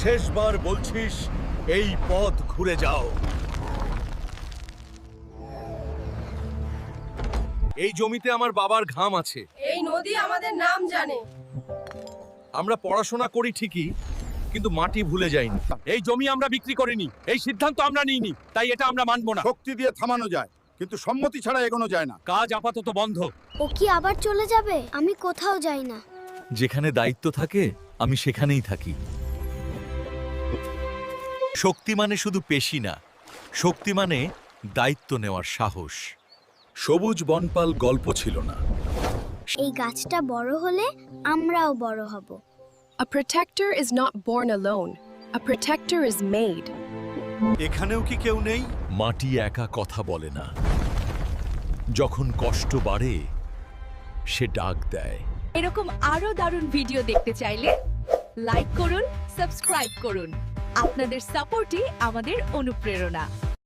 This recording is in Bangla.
শেষবার বলছিস এই পথ ঘুরে যাও। এই জমিতে আমার বাবার ঘাম আছে। এই নদী আমাদের নাম জানে। আমরা পড়াশোনা করি ঠিকই, কিন্তু মাটি ভুলে যাইনি। এই জমি আমরা বিক্রি করিনি, এই সিদ্ধান্ত আমরা নিইনি, তাই এটা আমরা মানব না। শক্তি দিয়ে থামানো যায়, কিন্তু সম্মতি ছাড়া এগোনো যায় না। কাজ আপাতত বন্ধ। ও কি আবার চলে যাবে? আমি কোথাও যাই না। যেখানে দায়িত্ব থাকে আমি সেখানেই থাকি। শক্তি মানে শুধু পেশি না, শক্তি মানে দায়িত্ব নেওয়ার সাহস। সবুজ বনপাল গল্প ছিল না। এই গাছটা বড় হলে আমরাও বড় হব। A protector is not born alone. A protector is made. এখানেও কি কেউ নেই? মাটি একা কথা বলে না, যখন কষ্ট বাড়ে সে ডাক দেয়। এরকম আরো দারুণ ভিডিও দেখতে চাইলে লাইক করুন, সাবস্ক্রাইব করুন। আপনাদের সাপোর্টই আমাদের অনুপ্রেরণা।